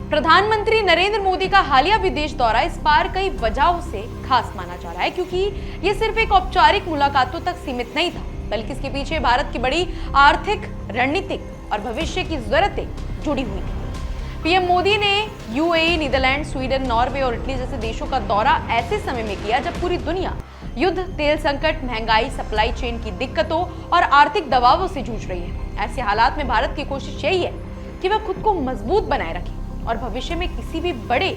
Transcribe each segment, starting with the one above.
प्रधानमंत्री नरेंद्र मोदी का हालिया विदेश दौरा इस बार कई वजहों से खास माना जा रहा है, क्योंकि ये सिर्फ एक औपचारिक मुलाकातों तक सीमित नहीं था, बल्कि इसके पीछे भारत की बड़ी आर्थिक, रणनीतिक और भविष्य की जरूरतें जुड़ी हुई थी। पीएम मोदी ने यूएई, नीदरलैंड, स्वीडन, नॉर्वे और इटली जैसे देशों का दौरा ऐसे समय में किया जब पूरी दुनिया युद्ध, तेल संकट, महंगाई, सप्लाई चेन की दिक्कतों और आर्थिक दबावों से जूझ रही है। ऐसे हालात में भारत की कोशिश यही है कि वह खुद को मजबूत बनाए रखे और भविष्य में किसी भी बड़े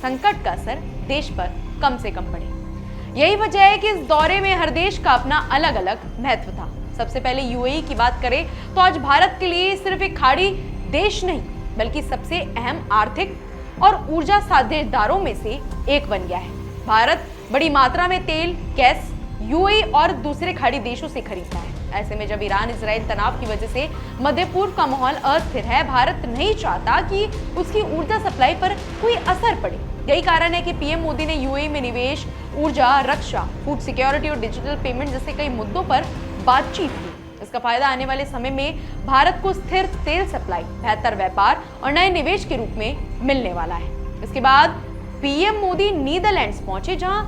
संकट का असर देश पर कम से कम पड़े। यही वजह है कि इस दौरे में हर देश का अपना अलग अलग महत्व था। सबसे पहले यूएई की बात करें तो आज भारत के लिए सिर्फ एक खाड़ी देश नहीं, बल्कि सबसे अहम आर्थिक और ऊर्जा साझेदारों में से एक बन गया है। भारत बड़ी मात्रा में तेल, गैस यूएई और दूसरे खाड़ी देशों से खरीदता है। ऐसे में जब ईरान इजराइल तनाव की वजह से मध्य पूर्व का माहौल अस्थिर है, भारत नहीं चाहता कि उसकी ऊर्जा सप्लाई पर कोई असर पड़े। यही कारण है कि पीएम मोदी ने यूएई में निवेश, ऊर्जा, रक्षा, फूड सिक्योरिटी और डिजिटल पेमेंट जैसे कई मुद्दों पर बातचीत की। इसका फायदा आने वाले समय में भारत को स्थिर तेल सप्लाई, बेहतर व्यापार और नए निवेश के रूप में मिलने वाला है। इसके बाद पीएम मोदी नीदरलैंड्स पहुंचे, जहां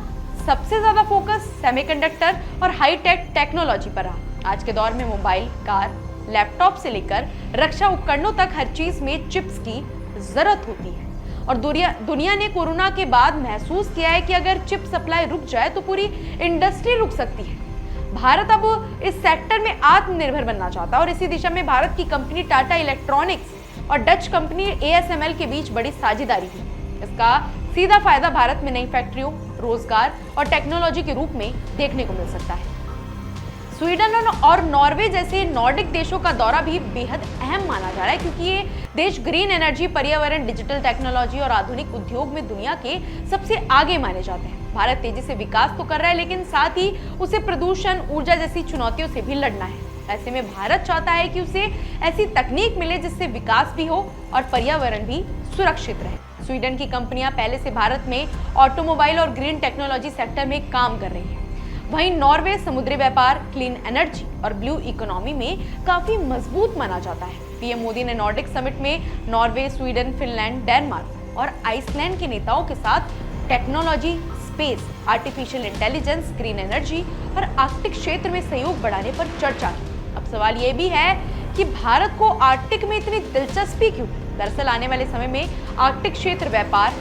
सबसे ज्यादा फोकस सेमीकंडक्टर और हाईटेक टेक्नोलॉजी पर रहा। आज के दौर में मोबाइल, कार, लैपटॉप से लेकर रक्षा उपकरणों तक हर चीज में चिप्स की जरूरत होती है और दुनिया ने कोरोना के बाद महसूस किया है कि अगर चिप सप्लाई रुक जाए तो पूरी इंडस्ट्री रुक सकती है। भारत अब इस सेक्टर में आत्मनिर्भर बनना चाहता है और इसी दिशा में भारत की कंपनी टाटा इलेक्ट्रॉनिक्स और डच कंपनी एएसएमएल के बीच बड़ी साझेदारी हुई। इसका सीधा फायदा भारत में नई फैक्ट्रियों, रोजगार और टेक्नोलॉजी के रूप में देखने को मिल सकता है। स्वीडन और नॉर्वे जैसे नॉर्डिक देशों का दौरा भी बेहद अहम माना जा रहा है, क्योंकि ये देश ग्रीन एनर्जी, पर्यावरण, डिजिटल टेक्नोलॉजी और आधुनिक उद्योग में दुनिया के सबसे आगे माने जाते हैं। भारत तेजी से विकास तो कर रहा है, लेकिन साथ ही उसे प्रदूषण, ऊर्जा जैसी चुनौतियों से भी लड़ना है। ऐसे में भारत चाहता है कि उसे ऐसी तकनीक मिले जिससे विकास भी हो और पर्यावरण भी सुरक्षित रहे। स्वीडन की कंपनियां पहले से भारत में ऑटोमोबाइल और ग्रीन टेक्नोलॉजी सेक्टर में काम कर रही हैं। वहीं नॉर्वे समुद्री व्यापार, क्लीन एनर्जी और ब्लू इकोनॉमी में काफी मजबूत माना जाता है। पीएम मोदी ने नॉर्डिक समिट में नॉर्वे, स्वीडन, फिनलैंड, डेनमार्क और आइसलैंड के नेताओं के साथ technology, space, artificial intelligence, green energy और आर्कटिक क्षेत्र में सहयोग बढ़ाने पर चर्चा की। अब सवाल ये भी है कि भारत को आर्कटिक में इतनी दिलचस्पी क्यों? दरअसल आने वाले समय में आर्कटिक क्षेत्र व्यापार,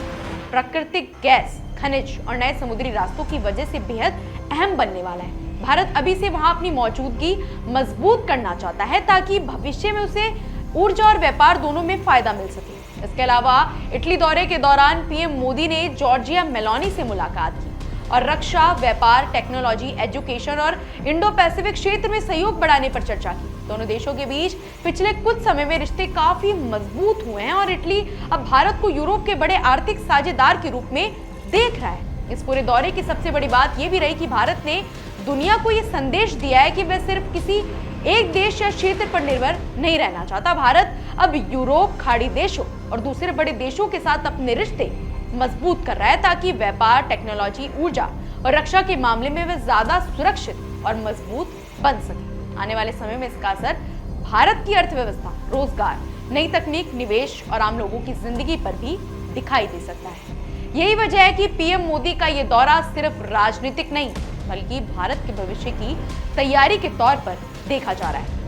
प्राकृतिक गैस, खनिज और नए समुद्री रास्तों की वजह से बेहद अहम बनने वाला है। भारत अभी से वहां अपनी मौजूदगी मजबूत करना चाहता है ताकि भविष्य में उसे ऊर्जा और व्यापार दोनों में फायदा मिल सके। इसके अलावा इटली दौरे के दौरान पीएम मोदी ने जॉर्जिया मेलोनी से मुलाकात की और रक्षा, व्यापार, टेक्नोलॉजी, एजुकेशन और इंडो पैसिफिक क्षेत्र में सहयोग बढ़ाने पर चर्चा की। दोनों देशों के बीच पिछले कुछ समय में रिश्ते काफी मजबूत हुए हैं और इटली अब भारत को यूरोप के बड़े आर्थिक साझेदार के रूप में देख रहा है। इस पूरे दौरे की सबसे बड़ी बात यह भी रही कि भारत ने दुनिया को यह संदेश दिया है कि वह सिर्फ किसी एक देश या क्षेत्र पर निर्भर नहीं रहना चाहता। भारत अब यूरोप, खाड़ी देशों और दूसरे बड़े देशों के साथ अपने रिश्ते मजबूत कर रहा है ताकि व्यापार, टेक्नोलॉजी, ऊर्जा और रक्षा के मामले में वह ज्यादा सुरक्षित और मजबूत बन सके। आने वाले समय में इसका असर भारत की अर्थव्यवस्था, रोजगार, नई तकनीक, निवेश और आम लोगों की जिंदगी पर भी दिखाई दे सकता है। यही वजह है कि पीएम मोदी का ये दौरा सिर्फ राजनीतिक नहीं, बल्कि भारत के भविष्य की तैयारी के तौर पर देखा जा रहा है।